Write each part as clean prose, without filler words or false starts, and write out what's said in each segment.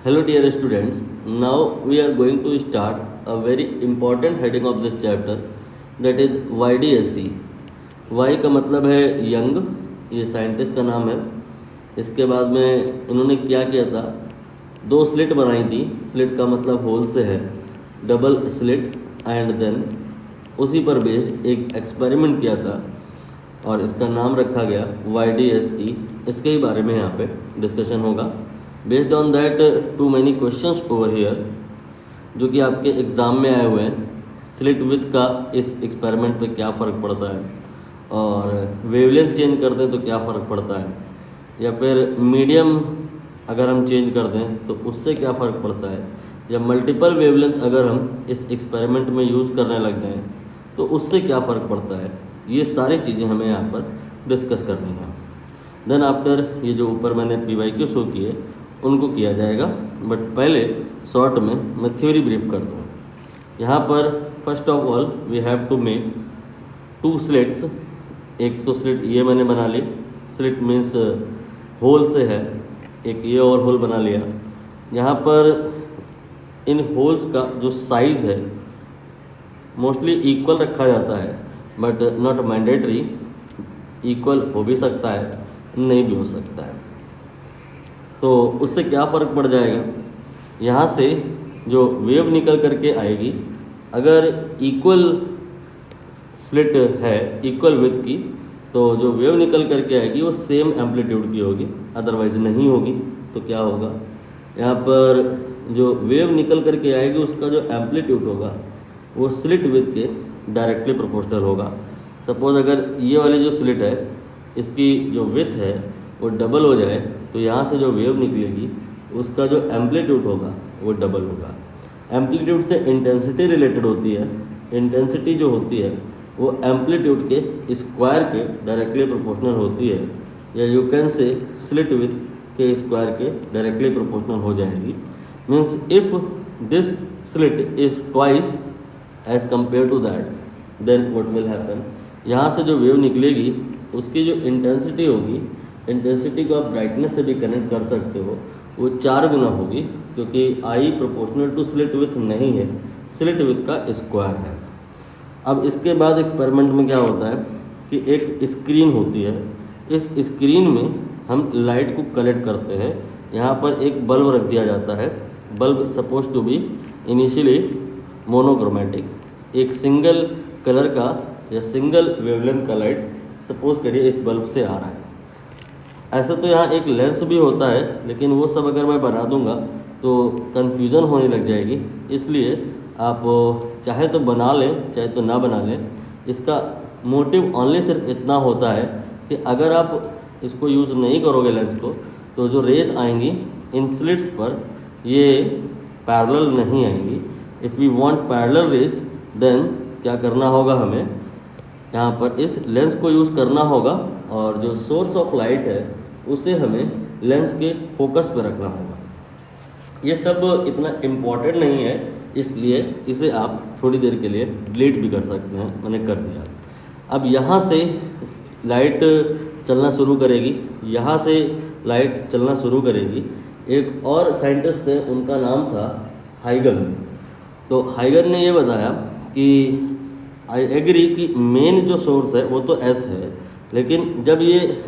Hello dear students, now we are going to start a very important heading of this chapter, that is YDSC. Y का मतलब है young, ये scientist का नाम है। इसके बाद में इन्होंने क्या किया था, दो स्लिट बनाई थी। स्लिट का मतलब होल से है, डबल स्लिट, एंड देन उसी पर बेस्ड एक एक्सपेरिमेंट किया था और इसका नाम रखा गया YDSE। इसके ही बारे में यहाँ पे डिस्कशन होगा। Based on that too many questions over here, जो कि आपके एग्ज़ाम में आए हुए हैं। स्लिट विथ का इस एक्सपेरिमेंट पे क्या फ़र्क पड़ता है, और वेवलेंथ चेंज कर दें तो क्या फ़र्क पड़ता है, या फिर मीडियम अगर हम चेंज कर दें तो उससे क्या फ़र्क पड़ता है, या मल्टीपल वेवलेंथ अगर हम इस एक्सपेरिमेंट में यूज़ करने लग जाएं तो उससे क्या फ़र्क पड़ता है। ये सारी चीज़ें हमें यहाँ पर डिस्कस करनी है। देन आफ्टर ये जो ऊपर मैंने PYQ शो किए उनको किया जाएगा, बट पहले शॉर्ट में मैं थ्योरी ब्रीफ कर दूँ। यहाँ पर first of all we have to make two slits. एक तो स्लिट ये मैंने बना ली, स्लिट मीन्स होल से है, एक ये और होल बना लिया। यहाँ पर इन होल्स का जो साइज़ है मोस्टली इक्वल रखा जाता है, बट नॉट मैंडेटरी। इक्वल हो भी सकता है, नहीं भी हो सकता है। तो उससे क्या फ़र्क पड़ जाएगा, यहाँ से जो वेव निकल करके आएगी, अगर इक्वल स्लिट है इक्वल विड्थ की, तो जो वेव निकल करके आएगी वो सेम एम्पलीट्यूड की होगी, अदरवाइज़ नहीं होगी। तो क्या होगा, यहाँ पर जो वेव निकल करके आएगी उसका जो एम्पलीट्यूड होगा वो स्लिट विड्थ के डायरेक्टली प्रोपोर्शनल होगा। सपोज़ अगर ये वाली जो स्लिट है इसकी जो विड्थ है वो डबल हो जाए, तो यहाँ से जो वेव निकलेगी उसका जो एम्पलीट्यूड होगा वो डबल होगा। एम्पलीट्यूड से इंटेंसिटी रिलेटेड होती है। इंटेंसिटी जो होती है वो एम्पलीट्यूड के स्क्वायर के डायरेक्टली प्रोपोर्शनल होती है, या you can say slit width के स्क्वायर के डायरेक्टली प्रोपोर्शनल हो जाएगी। Means if this slit is twice as compared to that, then what will happen, यहाँ से जो वेव निकलेगी उसकी जो इंटेंसिटी होगी, इंटेंसिटी को आप ब्राइटनेस से भी कनेक्ट कर सकते हो, वो 4 गुना होगी, क्योंकि I proportional to slit width नहीं है, स्लिट विड्थ का स्क्वायर है। अब इसके बाद एक्सपेरिमेंट में क्या होता है कि एक स्क्रीन होती है। इस स्क्रीन में हम लाइट को कलेक्ट करते हैं। यहाँ पर एक बल्ब रख दिया जाता है। Bulb suppose to be initially monochromatic, एक सिंगल कलर का या सिंगल वेवलेंथ का लाइट सपोज करिए इस बल्ब से आ रहा है। ऐसा तो यहाँ एक लेंस भी होता है, लेकिन वो सब अगर मैं बना दूंगा तो कन्फ्यूज़न होने लग जाएगी। इसलिए आप चाहे तो बना लें चाहे तो ना बना लें। इसका मोटिव ओनली सिर्फ इतना होता है कि अगर आप इसको यूज़ नहीं करोगे लेंस को, तो जो रेज आएंगी इन स्लिट्स पर ये पैरेलल नहीं आएंगी। If we want parallel rays, then क्या करना होगा, हमें यहाँ पर इस लेंस को यूज़ करना होगा, और जो सोर्स ऑफ लाइट है उसे हमें लेंस के फोकस पर रखना होगा। ये सब इतना इम्पॉर्टेंट नहीं है, इसलिए इसे आप थोड़ी देर के लिए डिलीट भी कर सकते हैं। मैंने कर दिया। अब यहाँ से लाइट चलना शुरू करेगी, यहाँ से लाइट चलना शुरू करेगी। एक और साइंटिस्ट थे, उनका नाम था हाइगन। तो हाइगन ने ये बताया कि आई एग्री कि मेन जो सोर्स है वो तो S है, लेकिन जब ये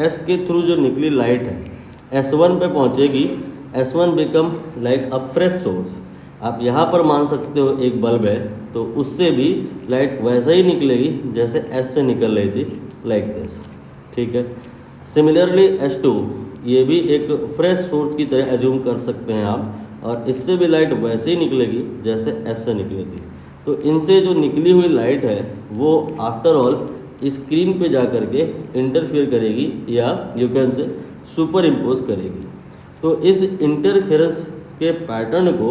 S के थ्रू जो निकली लाइट है S1 पे पहुंचेगी, S1 बिकम लाइक अ फ्रेश सोर्स। आप यहाँ पर मान सकते हो एक बल्ब है, तो उससे भी लाइट वैसे ही निकलेगी जैसे S से निकल रही थी, लाइक दिस। ठीक है। सिमिलरली S2 ये भी एक फ्रेश सोर्स की तरह एज्यूम कर सकते हैं आप, और इससे भी लाइट वैसे ही निकलेगी जैसे S से निकली थी। तो इनसे जो निकली हुई लाइट है वो आफ्टर ऑल स्क्रीन पे जा कर के इंटरफेयर करेगी, या यू कैन से सुपर इम्पोज करेगी। तो इस इंटरफेरेंस के पैटर्न को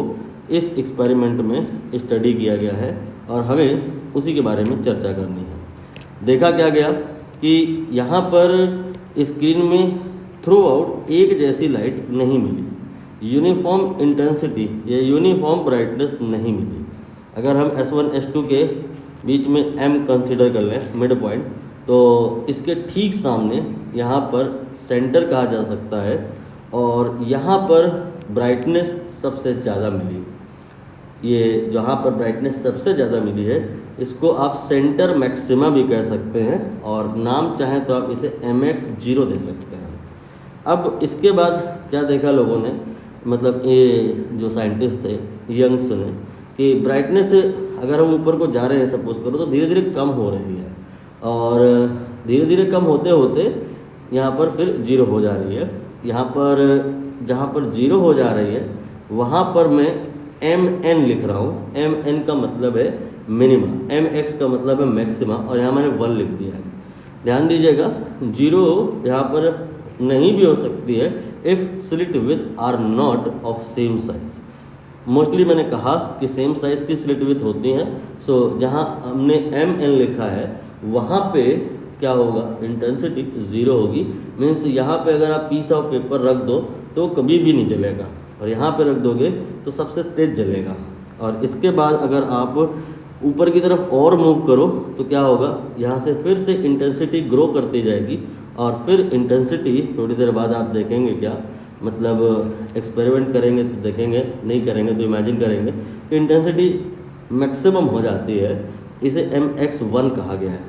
इस एक्सपेरिमेंट में स्टडी किया गया है, और हमें उसी के बारे में चर्चा करनी है। देखा क्या गया कि यहाँ पर स्क्रीन में थ्रू आउट एक जैसी लाइट नहीं मिली, यूनिफॉर्म इंटेंसिटी या यूनिफॉर्म ब्राइटनेस नहीं मिली। अगर हम S1 S2 के बीच में M कंसीडर कर लें, मिड पॉइंट, तो इसके ठीक सामने यहाँ पर सेंटर कहा जा सकता है, और यहाँ पर ब्राइटनेस सबसे ज़्यादा मिली, ये जहाँ पर ब्राइटनेस सबसे ज़्यादा मिली है इसको आप सेंटर मैक्सिमा भी कह सकते हैं, और नाम चाहें तो आप इसे MX0 दे सकते हैं। अब इसके बाद क्या देखा लोगों ने, मतलब ये जो साइंटिस्ट थे यंग्स ने, कि ब्राइटनेस अगर हम ऊपर को जा रहे हैं सपोज करो तो धीरे धीरे कम हो रही है, और धीरे धीरे कम होते होते यहाँ पर फिर जीरो हो जा रही है। यहाँ पर जहाँ पर जीरो हो जा रही है वहाँ पर मैं MN लिख रहा हूँ। MN का मतलब है मिनिमा, MX का मतलब है मैक्सिमा, और यहाँ मैंने 1 लिख दिया है। ध्यान दीजिएगा, जीरो यहाँ पर नहीं भी हो सकती है if slit width are not of same size. Mostly मैंने कहा कि सेम साइज़ की स्लिट विथ होती हैं, सो जहाँ हमने MN लिखा है वहाँ पे क्या होगा, इंटेंसिटी 0 होगी। मीन्स यहाँ पे अगर आप पीस ऑफ पेपर रख दो तो कभी भी नहीं जलेगा, और यहाँ पे रख दोगे तो सबसे तेज़ जलेगा। और इसके बाद अगर आप ऊपर की तरफ और मूव करो तो क्या होगा, यहाँ से फिर से इंटेंसिटी ग्रो करती जाएगी, और फिर इंटेंसिटी थोड़ी देर बाद आप देखेंगे क्या, मतलब एक्सपेरिमेंट करेंगे तो देखेंगे, नहीं करेंगे तो इमेजिन करेंगे, इंटेंसिटी मैक्सिमम हो जाती है। इसे MX1 कहा गया है।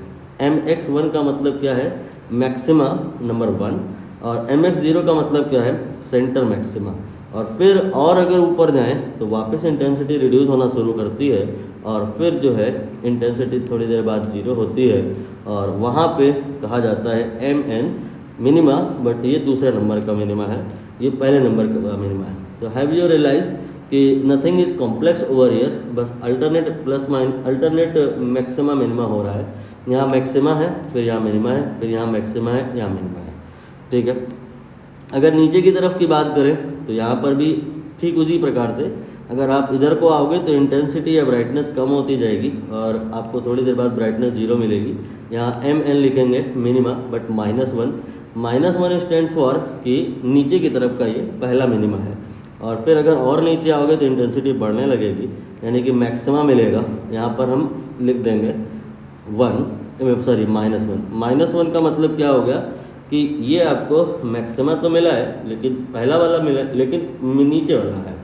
MX1 का मतलब क्या है, मैक्सिमा नंबर 1, और MX0 का मतलब क्या है, सेंटर मैक्सिमा। और फिर और अगर ऊपर जाएं तो वापस इंटेंसिटी रिड्यूस होना शुरू करती है, और फिर जो है इंटेंसिटी थोड़ी देर बाद 0 होती है, और वहाँ पे कहा जाता है MN मिनिमा। बट ये दूसरे नंबर का मिनिमा है, ये पहले नंबर का मिनिमा है। तो हैव यू रियलाइज कि nothing is complex over here, बस अल्टरनेट मैक्सिमा मिनिमा हो रहा है। यहाँ मैक्सिमा है, फिर यहाँ मिनिमा है, फिर यहाँ मैक्सिमा है, यहाँ मिनिमा है। ठीक है, अगर नीचे की तरफ की बात करें तो यहाँ पर भी ठीक उसी प्रकार से अगर आप इधर को आओगे तो इंटेंसिटी या ब्राइटनेस कम होती जाएगी, और आपको थोड़ी देर बाद ब्राइटनेस 0 मिलेगी। यहाँ MN लिखेंगे मिनिमा, बट -1 स्टैंड्स फॉर कि नीचे की तरफ का ये पहला मिनिमा है। और फिर अगर और नीचे आओगे तो इंटेंसिटी बढ़ने लगेगी, यानी कि मैक्सिमा मिलेगा। यहाँ पर हम लिख देंगे -1 का मतलब क्या हो गया कि ये आपको मैक्सिमा तो मिला है लेकिन पहला वाला मिला, लेकिन नीचे वाला है।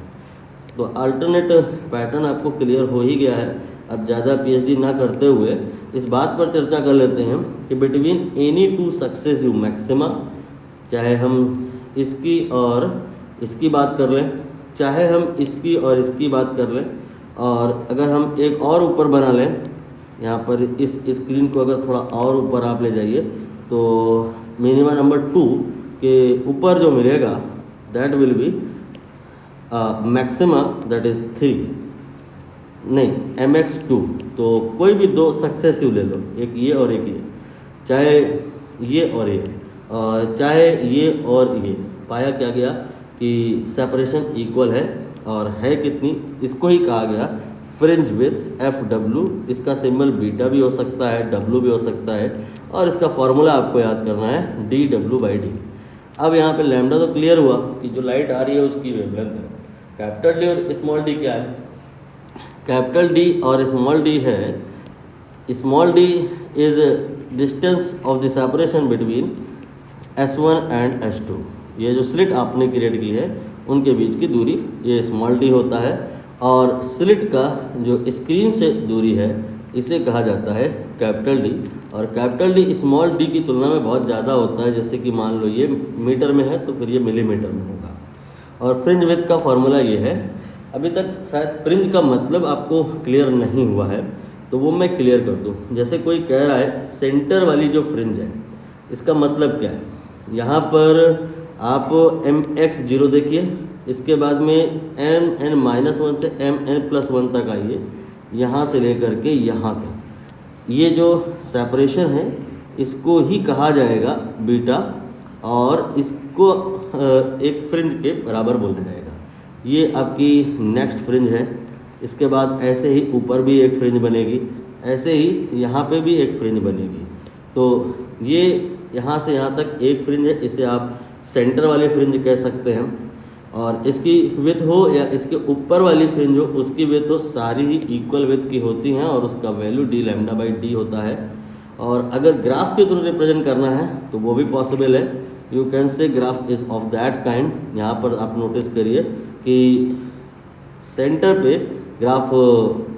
तो अल्टरनेट पैटर्न आपको क्लियर हो ही गया है। अब ज़्यादा PhD ना करते हुए इस बात पर चर्चा कर लेते हैं कि बिटवीन एनी 2 सक्सेसिव मैक्सिमा, चाहे हम इसकी और इसकी बात कर लें, चाहे हम इसकी और इसकी बात कर लें, और अगर हम एक और ऊपर बना लें, यहाँ पर इस स्क्रीन को अगर थोड़ा और ऊपर आप ले जाइए तो मिनिमा नंबर 2 के ऊपर जो मिलेगा that will B maxima, that is 3 नहीं MX2। तो कोई भी 2 सक्सेसिव ले लो, एक ये और एक ये, चाहे ये और ये, चाहे ये और ये, पाया क्या गया कि सेपरेशन इक्वल है, और है कितनी, इसको ही कहा गया फ्रिंज विथ FW। इसका सिंबल बीटा भी हो सकता है, W भी हो सकता है, और इसका फॉर्मूला आपको याद करना है dW/d। अब यहाँ पे लैम्डा तो क्लियर हुआ कि जो लाइट आ रही है उसकी वेवलेंथ है। कैपिटल D और स्मॉल d क्या है, कैपिटल D और स्मॉल d है, small d is distance of the separation between S1 and S2। ये जो स्लिट आपने क्रिएट की है उनके बीच की दूरी ये स्मॉल d होता है, और स्लिट का जो स्क्रीन से दूरी है इसे कहा जाता है कैपिटल D। और कैपिटल D स्मॉल d की तुलना में बहुत ज़्यादा होता है, जैसे कि मान लो ये मीटर में है तो फिर ये मिलीमीटर में होगा। और फ्रिंज विड्थ का फॉर्मूला ये है। अभी तक शायद फ्रिंज का मतलब आपको क्लियर नहीं हुआ है, तो वो मैं क्लियर कर दूँ। जैसे कोई कह रहा है सेंटर वाली जो फ्रिंज है इसका मतलब क्या है, यहाँ पर आप MX0 देखिए, इसके बाद में MN-1 से MN+1 तक आइए, यहाँ से लेकर के यहाँ तक ये जो सेपरेशन है इसको ही कहा जाएगा बीटा, और इसको एक फ्रिंज के बराबर बोला जाएगा। ये आपकी नेक्स्ट फ्रिंज है। इसके बाद ऐसे ही ऊपर भी एक फ्रिंज बनेगी, ऐसे ही यहाँ पे भी एक फ्रिंज बनेगी। तो ये यहाँ से यहाँ तक एक फ्रिंज है, इसे आप सेंटर वाली फ्रिंज कह सकते हैं। और इसकी विड्थ हो या इसके ऊपर वाली फ्रिंज हो, उसकी विड्थ हो, सारी ही इक्वल विड्थ की होती हैं, और उसका वैल्यू dλ/d होता है। और अगर ग्राफ के थ्रू रिप्रेजेंट करना है तो वो भी पॉसिबल है। यू कैन से graph is of that kind. यहाँ पर आप नोटिस करिए कि सेंटर पे ग्राफ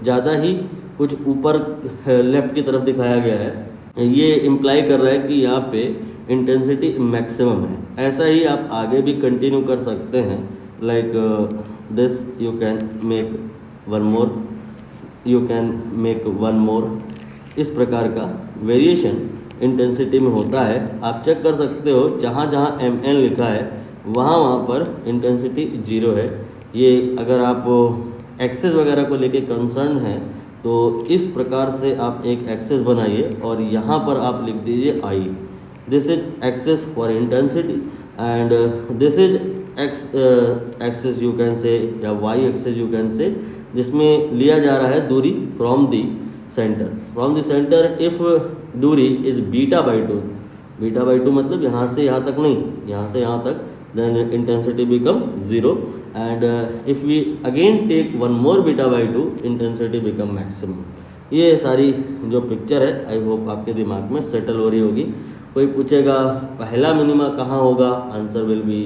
ज़्यादा ही कुछ ऊपर लेफ्ट की तरफ दिखाया गया है। ये इम्प्लाई कर रहा है कि यहाँ पे इंटेंसिटी मैक्सिमम है। ऐसा ही आप आगे भी कंटिन्यू कर सकते हैं, like this you can make one more, you can make one more. इस प्रकार का वेरिएशन इंटेंसिटी में होता है। आप चेक कर सकते हो जहाँ जहाँ mn लिखा है वहाँ पर इंटेंसिटी 0 है। ये अगर आप एक्सेस वगैरह को लेके कंसर्न हैं तो इस प्रकार से आप एक एक्सेस बनाइए और यहाँ पर आप लिख दीजिए I। This is axis for intensity and this is axis you can say, या y एक्सेस यू कैन से, जिसमें लिया जा रहा है दूरी from the centre. From the centre if दूरी is beta by 2, beta by 2 मतलब यहाँ से यहाँ तक नहीं, यहाँ से यहाँ तक, then intensity become 0 and if we again take one more beta by 2 intensity become maximum. ये सारी जो पिक्चर है आई होप आपके दिमाग में सेटल हो रही होगी। कोई पूछेगा पहला मिनिमा कहाँ होगा, आंसर विल बी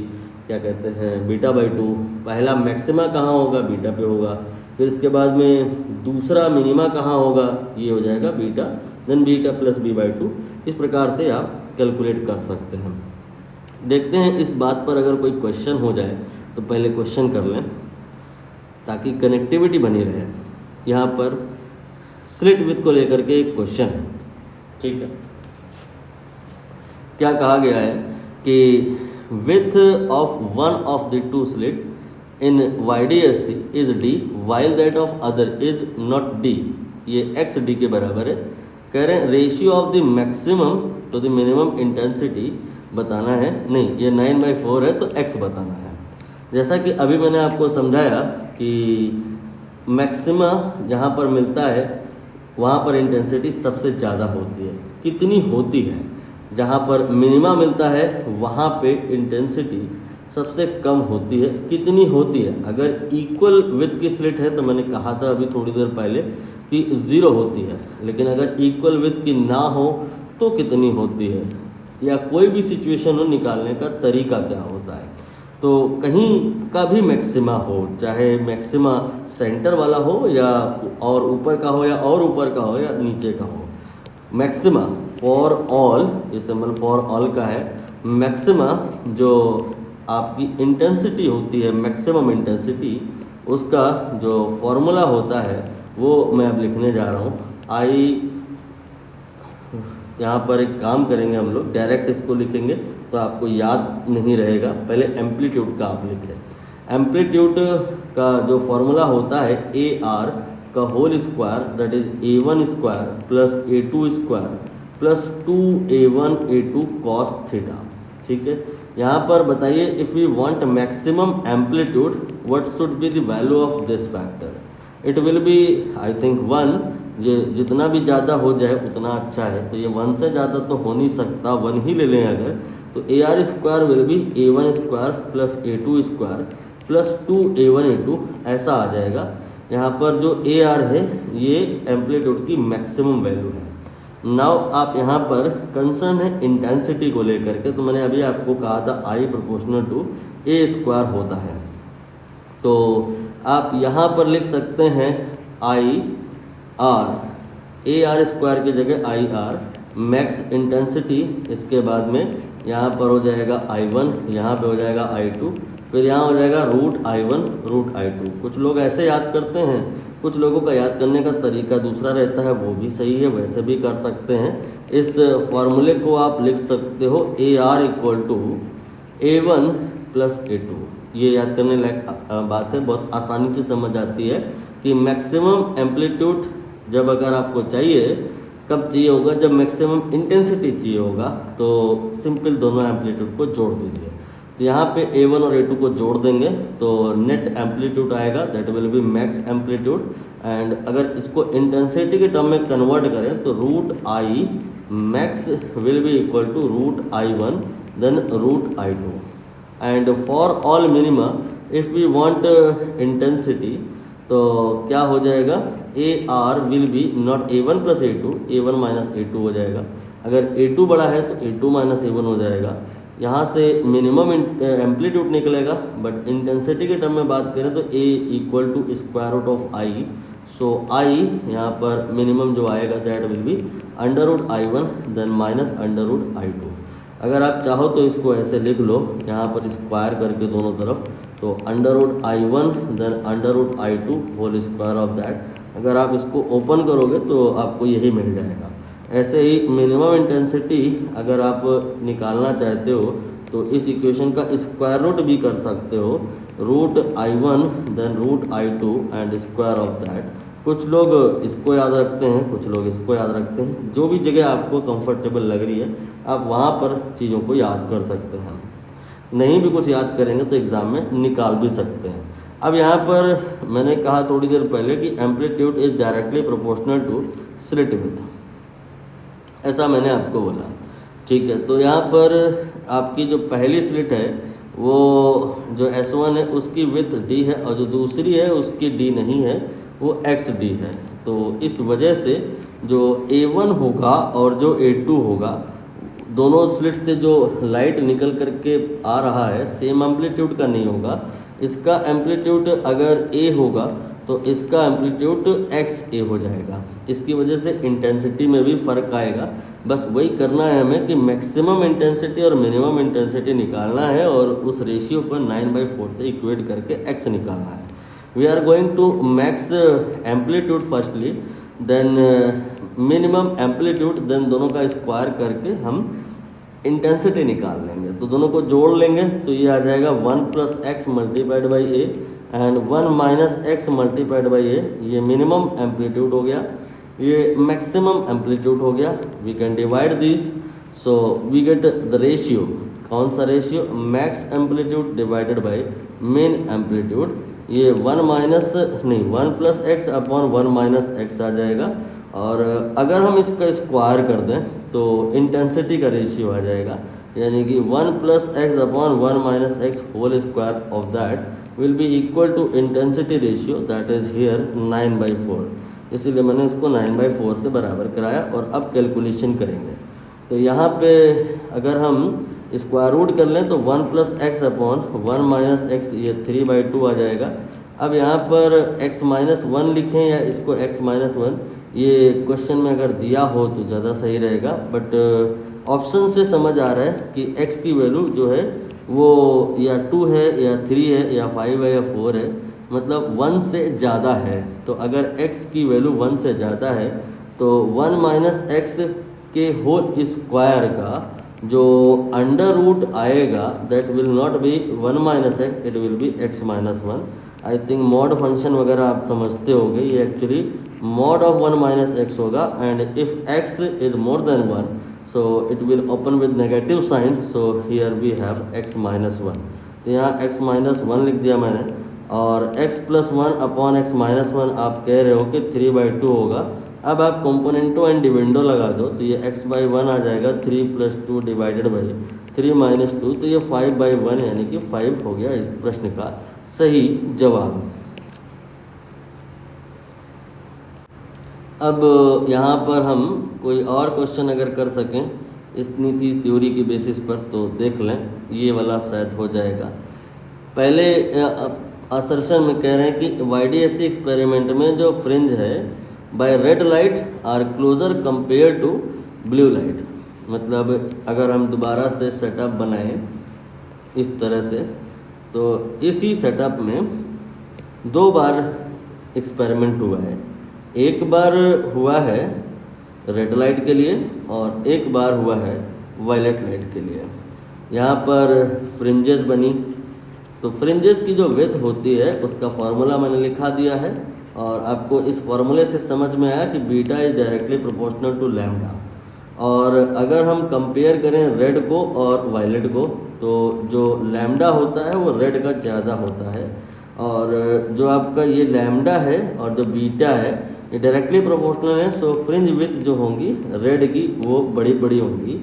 क्या कहते हैं बीटा बाई 2। पहला मैक्सिमा कहाँ होगा, बीटा पे होगा। फिर इसके बाद में दूसरा मिनिमा कहाँ होगा, ये हो जाएगा beta, then beta plus B by 2। इस प्रकार से आप कैलकुलेट कर सकते हैं। देखते हैं इस बात पर अगर कोई क्वेश्चन हो जाए तो पहले क्वेश्चन कर लें ताकि कनेक्टिविटी बनी रहे। यहाँ पर स्लिट विथ को लेकर के एक क्वेश्चन है, ठीक है। क्या कहा गया है कि width of one of the two slit in YDSC is D while that of other is not D। ये x D के बराबर है। कह रहे हैं ratio of the maximum to the minimum intensity बताना है। नहीं, ये 9/4 है तो x बताना है। जैसा कि अभी मैंने आपको समझाया कि मैक्सिमा जहाँ पर मिलता है वहाँ पर इंटेंसिटी सबसे ज़्यादा होती है। कितनी होती है? जहाँ पर मिनिमा मिलता है वहाँ पे इंटेंसिटी सबसे कम होती है। कितनी होती है? अगर इक्वल विथ की स्लिट है तो मैंने कहा था अभी थोड़ी देर पहले कि 0 होती है, लेकिन अगर इक्वल विथ की ना हो तो कितनी होती है, या कोई भी सिचुएशन हो निकालने का तरीका क्या होता है। तो कहीं का भी मैक्सिमा हो, चाहे मैक्सिमा सेंटर वाला हो या और ऊपर का हो, या और ऊपर का हो या नीचे का हो, मैक्सिमा फॉर ऑल, ये सिंबल फॉर ऑल का है। मैक्सिमा जो आपकी इंटेंसिटी होती है, मैक्सिमम इंटेंसिटी, उसका जो फॉर्मूला होता है वो मैं अब लिखने जा रहा हूँ। यहाँ पर एक काम करेंगे हम लोग, डायरेक्ट इसको लिखेंगे तो आपको याद नहीं रहेगा। पहले एम्पलीट्यूड का आप लिखें। एम्पलीट्यूड का जो फॉर्मूला होता है AR का whole square, that is A1 square plus A2 square plus 2A1 A2 cos theta. ठीक है, यहाँ पर बताइए if you want maximum amplitude what should be the value of this factor. It will be I think 1। जितना भी ज़्यादा हो जाए उतना अच्छा है। तो ये 1 से ज़्यादा तो हो नहीं सकता, 1 ही ले लें अगर, तो AR square will be A1 square plus A2 square plus 2A1 A2 ऐसा आ जाएगा। यहाँ पर जो AR है ये एम्पलीट्यूड की मैक्सिमम वैल्यू है। नाउ आप यहाँ पर कंसर्न है इंटेंसिटी को लेकर के, तो मैंने अभी आपको कहा था I proportional to A square होता है। तो आप यहाँ पर लिख सकते हैं IR, AR स्क्वायर की जगह IR मैक्स इंटेंसिटी। इसके बाद में यहाँ पर हो जाएगा I1, यहाँ पे हो जाएगा I2, फिर यहाँ हो जाएगा रूट I1 रूट I2। कुछ लोग ऐसे याद करते हैं, कुछ लोगों का याद करने का तरीका दूसरा रहता है, वो भी सही है, वैसे भी कर सकते हैं। इस फॉर्मूले को आप लिख सकते हो AR equal to A1 plus A2। ये याद करने लायक बात है, बहुत आसानी से समझ आती है कि मैक्सिमम एम्पलीट्यूड जब अगर आपको चाहिए, कब चाहिए होगा, जब मैक्सिमम इंटेंसिटी चाहिए होगा, तो सिंपल दोनों एम्पलीट्यूड को जोड़ दीजिए। तो यहाँ पे A1 और A2 को जोड़ देंगे तो नेट एम्पलीट्यूड आएगा, that will be max amplitude. And अगर इसको इंटेंसिटी के टर्म में कन्वर्ट करें तो root I max will be equal to root I1 then root I2। And for all minima if we want intensity तो क्या हो जाएगा, AR will be not A1 plus A2, A1 minus A2 हो जाएगा। अगर A2 बड़ा है तो A2 माइनस A1 हो जाएगा। यहाँ से मिनिमम एम्पलीट्यूड निकलेगा, बट इंटेंसिटी के टर्म में बात करें तो A equal to square root of I। So I यहाँ पर मिनिमम जो आएगा that will be under root I1 then minus under root I2। अगर आप चाहो तो इसको ऐसे लिख लो यहाँ पर स्क्वायर करके दोनों तरफ, तो under root I1 then under root I2 whole square of that. अगर आप इसको ओपन करोगे तो आपको यही मिल जाएगा। ऐसे ही मिनिमम इंटेंसिटी अगर आप निकालना चाहते हो तो इस इक्वेशन का स्क्वायर रूट भी कर सकते हो, root I1 then root I2 and square of that. कुछ लोग इसको याद रखते हैं, कुछ लोग इसको याद रखते हैं, जो भी जगह आपको कंफर्टेबल लग रही है आप वहाँ पर चीज़ों को याद कर सकते हैं। नहीं भी कुछ याद करेंगे तो एग्ज़ाम में निकाल भी सकते हैं। अब यहाँ पर मैंने कहा थोड़ी देर पहले कि amplitude is directly proportional to slit width, ऐसा मैंने आपको बोला, ठीक है। तो यहाँ पर आपकी जो पहली स्लिट है वो जो S1 है उसकी विड्थ D है, और जो दूसरी है उसकी D नहीं है, वो XD है। तो इस वजह से जो A1 होगा और जो A2 होगा, दोनों स्लिट से जो लाइट निकल करके आ रहा है सेम एम्पलीट्यूड का नहीं होगा। इसका एम्पलीट्यूड अगर A होगा तो इसका एम्पलीट्यूड XA हो जाएगा। इसकी वजह से इंटेंसिटी में भी फ़र्क आएगा। बस वही करना है हमें कि मैक्सिमम इंटेंसिटी और मिनिमम इंटेंसिटी निकालना है और उस रेशियो पर 9/4 से इक्वेट करके X निकालना है। We are going to max amplitude firstly, then minimum amplitude, then दोनों का स्क्वायर करके हम इंटेंसिटी निकाल लेंगे। तो दोनों को जोड़ लेंगे तो ये आ जाएगा 1 + x multiplied by A and 1 - x multiplied by A। ये मिनिमम एम्पलीट्यूड हो गया, ये मैक्सिमम एम्पलीट्यूड हो गया। We can divide this, so we get the ratio. कौन सा ratio? Max amplitude divided by main amplitude. ये 1 + x अपॉन 1 - x आ जाएगा। और अगर हम इसका स्क्वायर कर दें तो इंटेंसिटी का रेशियो आ जाएगा, यानी कि 1 + x upon 1 - x whole square of that will be equal to intensity ratio, that is here 9/4। इसीलिए मैंने इसको 9/4 से बराबर कराया। और अब कैलकुलेशन करेंगे तो यहाँ पे अगर हम स्क्वायर रूट कर लें तो 1 + x अपॉन 1 - x, ये 3/2 आ जाएगा। अब यहाँ पर x - 1 लिखें या इसको x - 1, ये क्वेश्चन में अगर दिया हो तो ज़्यादा सही रहेगा, बट ऑप्शन से समझ आ रहा है कि x की वैल्यू जो है वो या 2 है या 3 है या 5 है या 4 है, मतलब 1 से ज़्यादा है। तो अगर x की वैल्यू 1 से ज़्यादा है तो 1 - x के होल स्क्वायर का जो अंडर रूट आएगा that will not be 1 - x, it will be x - 1। I think mod function वगैरह आप समझते होंगे, ये एक्चुअली mod of 1 - x होगा। And if x is more than 1 so it will open with negative sign, so here we have x - 1। तो यहाँ x - 1 लिख दिया मैंने, और x + 1 अपॉन x - 1 आप कह रहे हो कि 3/2 होगा। अब आप कंपोनेंटो एंड डिविडेंडो लगा दो तो ये x/1 आ जाएगा, 3 + 2 डिवाइडेड बाई 3 - 2, तो ये 5/1 यानी कि 5 हो गया इस प्रश्न का सही जवाब। अब यहाँ पर हम कोई और क्वेश्चन अगर कर सकें इस नीति थ्योरी की बेसिस पर तो देख लें, ये वाला शायद हो जाएगा। पहले असर्शन में कह रहे हैं कि YDSC एक्सपेरिमेंट में जो फ्रिंज है by red light are closer compare to blue light. मतलब अगर हम दोबारा से सेटअप बनाएं इस तरह से, तो इसी सेटअप में 2 बार एक्सपेरिमेंट हुआ है। एक बार हुआ है रेड लाइट के लिए और एक बार हुआ है वायलेट लाइट के लिए। यहाँ पर फ्रिंजेस बनी, तो फ्रिंजेस की जो विड्थ होती है उसका फार्मूला मैंने लिखा दिया है, और आपको इस फार्मूले से समझ में आया कि beta is directly proportional to lambda. और अगर हम कंपेयर करें रेड को और वायलेट को तो जो लैम्डा होता है वो रेड का ज़्यादा होता है, और जो आपका ये लैम्डा है और जो बीटा है ये डायरेक्टली प्रोपोर्शनल है। सो फ्रिंज विड्थ जो होंगी रेड की वो बड़ी बड़ी होंगी।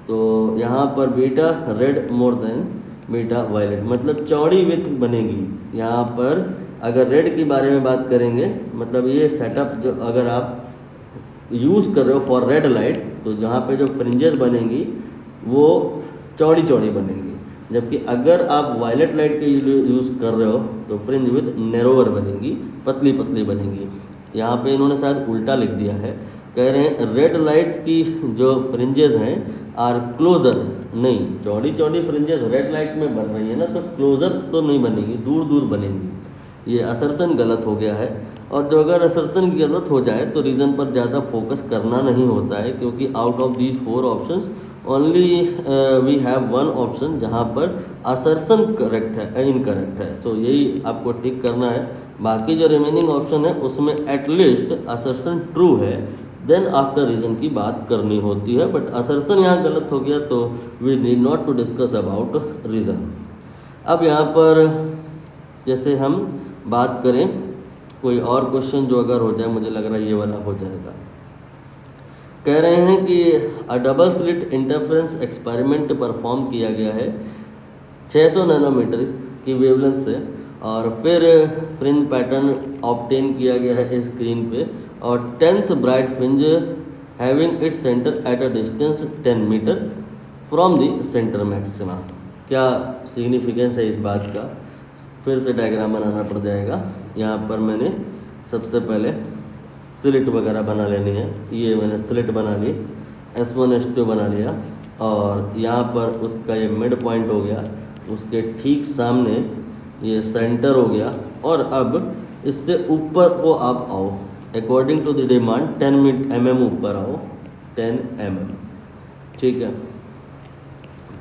तो यहाँ पर beta red more than beta violet, मतलब चौड़ी विड्थ बनेगी। यहाँ पर अगर रेड के बारे में बात करेंगे, मतलब ये सेटअप जो अगर आप यूज़ कर रहे हो फॉर रेड लाइट, तो जहाँ पे जो फ्रिंजेस बनेंगी वो चौड़ी चौड़ी बनेंगी, जबकि अगर आप वायलेट लाइट के यूज़ कर रहे हो तो फ्रिंज विथ नैरोवर बनेंगी, पतली पतली बनेंगी। यहाँ पे इन्होंने शायद उल्टा लिख दिया है, कह रहे हैं रेड लाइट की जो फ्रिंजेस हैं आर क्लोजर, नहीं चौड़ी चौड़ी फ्रिंजेस रेड लाइट में बन रही है ना, तो क्लोजर तो नहीं बनेगी, दूर दूर बनेंगी। ये असर्सन गलत हो गया है। और जो अगर असर्सन की गलत हो जाए तो रीज़न पर ज़्यादा फोकस करना नहीं होता है, क्योंकि out of these 4 options only we have 1 option जहाँ पर असर्सन करेक्ट है, इनकरेक्ट है। सो यही आपको टिक करना है। बाकी जो रिमेनिंग ऑप्शन है उसमें एटलीस्ट असर्सन ट्रू है, देन आफ्टर रीज़न की बात करनी होती है। बट असर्सन यहाँ गलत हो गया तो we need not to discuss about reason. अब यहाँ पर जैसे हम बात करें कोई और क्वेश्चन जो अगर हो जाए, मुझे लग रहा है ये वाला हो जाएगा। कह रहे हैं कि अ double slit interference experiment perform किया गया है 600 नैनोमीटर की वेवलेंथ से, और फिर फ्रिंज पैटर्न ऑब्टेन किया गया है स्क्रीन पे, और 10th bright fringe having its centre at a distance 10 metre from the centre maxima. क्या सिग्निफिकेंस है इस बात का? फिर से डायग्राम बनाना पड़ जाएगा। यहाँ पर मैंने सबसे पहले स्लिट वगैरह बना लेनी है। ये मैंने स्लिट बना ली, S1 S2 बना लिया, और यहाँ पर उसका ये मिड पॉइंट हो गया, उसके ठीक सामने ये सेंटर हो गया। और अब इससे ऊपर को आप आओ, according to the demand 10 mm ऊपर आओ, 10 mm, ठीक है,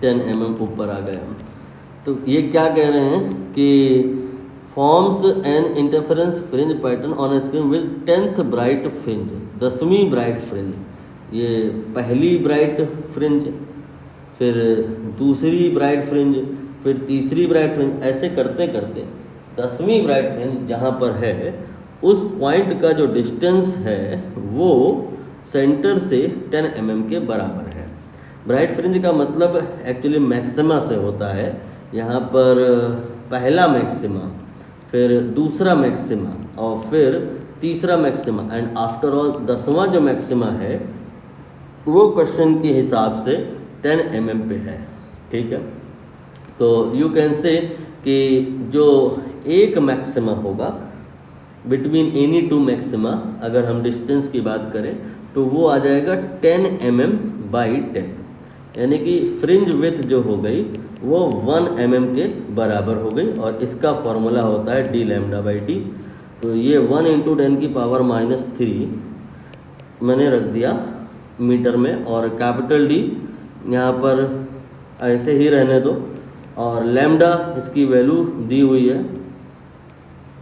10 mm ऊपर आ गए हम। तो ये क्या कह रहे हैं कि forms an interference fringe pattern on screen with 10th bright fringe, 10वीं ब्राइट फ्रिंज। ये पहली ब्राइट फ्रिंज, फिर दूसरी ब्राइट फ्रिंज, फिर तीसरी ब्राइट फ्रिंज, ऐसे करते करते 10वीं ब्राइट फ्रिंज जहाँ पर है उस पॉइंट का जो डिस्टेंस है वो सेंटर से 10 mm के बराबर है। ब्राइट फ्रिंज का मतलब एक्चुअली मैक्सिमा से होता है। यहाँ पर पहला मैक्सिमा, फिर दूसरा मैक्सिमा, और फिर तीसरा मैक्सिमा, एंड आफ्टर ऑल 10वां जो मैक्सिमा है वो क्वेश्चन के हिसाब से 10 mm पे है, ठीक है। तो यू कैन से कि जो एक मैक्सिमा होगा बिटवीन एनी 2 मैक्सिमा, अगर हम डिस्टेंस की बात करें तो वो आ जाएगा 10 mm बाई 10, यानी कि फ्रिंज विथ जो हो गई वो 1 mm के बराबर हो गई। और इसका फॉर्मूला होता है d लैम्डा बाई टी। तो ये 1 × 10⁻³ मैंने रख दिया मीटर में, और कैपिटल D यहाँ पर ऐसे ही रहने दो, और लैम्डा इसकी वैल्यू दी हुई है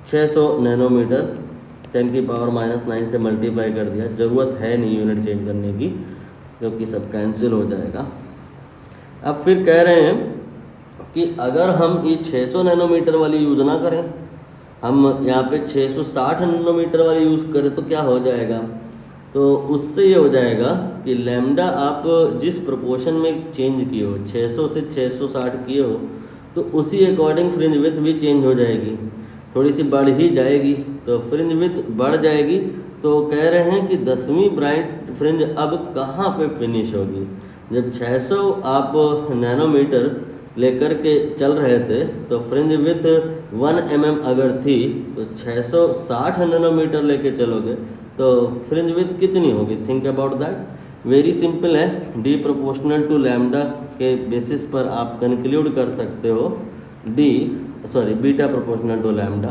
600 नैनोमीटर, 10⁻⁹ से मल्टीप्लाई कर दिया। ज़रूरत है नहीं यूनिट चेंज करने की, क्योंकि सब कैंसिल हो जाएगा। अब फिर कह रहे हैं कि अगर हम ये 600 नैनोमीटर वाली यूज़ ना करें, हम यहाँ पे 660 नैनोमीटर वाली यूज़ करें तो क्या हो जाएगा? तो उससे ये हो जाएगा कि लैम्डा आप जिस प्रोपोर्शन में चेंज किए हो, 600 से 660 किए हो, तो उसी अकॉर्डिंग फ्रिंज विथ भी चेंज हो जाएगी, थोड़ी सी बढ़ ही जाएगी। तो फ्रिंज विथ बढ़ जाएगी। तो कह रहे हैं कि 10वीं ब्राइट फ्रिंज अब कहाँ पे फिनिश होगी? जब 600 आप नैनोमीटर लेकर के चल रहे थे तो फ्रिंज विथ 1 mm अगर थी, तो 660 नैनोमीटर लेके चलोगे तो फ्रिंज विथ कितनी होगी? Think about that. Very simple है, डी प्रोपोर्शनल टू लैम्डा के बेसिस पर आप कंक्लूड कर सकते हो beta proportional to lambda,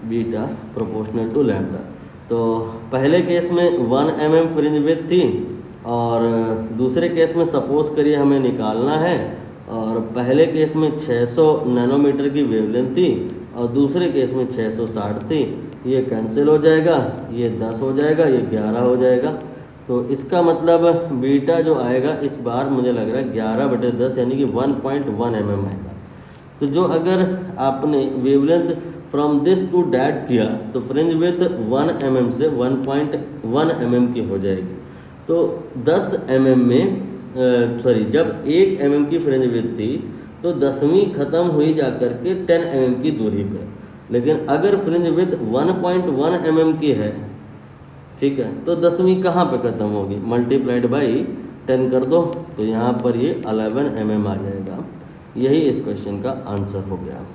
beta proportional to lambda. तो पहले केस में 1 mm फ्रिंज विथ थी, और दूसरे केस में सपोज करिए हमें निकालना है, और पहले केस में 600 नैनोमीटर की वेवलेंथ थी, और दूसरे केस में 660 थी। ये कैंसिल हो जाएगा, ये 10 हो जाएगा, ये 11 हो जाएगा। तो इसका मतलब बीटा जो आएगा इस बार मुझे लग रहा है 11/10 यानी कि 1.1 mm आएगा। तो जो अगर आपने wavelength from this to that किया तो फ्रिंज विथ 1 mm से 1.1 mm की हो जाएगी। तो 10 mm में जब 1 mm की फ्रिंज विथ थी तो 10वीं ख़त्म हुई जा कर के 10 mm की दूरी पे। लेकिन अगर फ्रिंज विथ 1.1 mm की है, ठीक है, तो 10वीं कहाँ पे ख़त्म होगी? मल्टीप्लाइड बाई 10 कर दो तो यहाँ पर ये 11 mm आ जाएगा। यही इस क्वेश्चन का आंसर हो गया।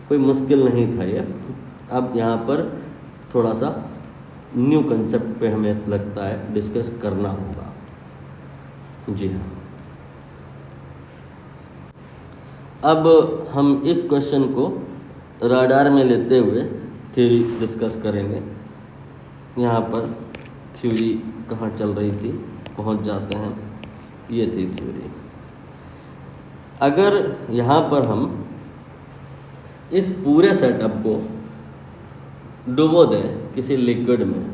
कोई मुश्किल नहीं था ये। अब यहाँ पर थोड़ा सा न्यू कंसेप्ट पे हमें लगता है डिस्कस करना होगा। जी हाँ, अब हम इस क्वेश्चन को राडार में लेते हुए थ्योरी डिस्कस करेंगे। यहाँ पर थ्योरी कहाँ चल रही थी, पहुँच जाते हैं। ये थी थ्योरी। अगर यहाँ पर हम इस पूरे सेटअप को डुबो दें किसी लिक्विड में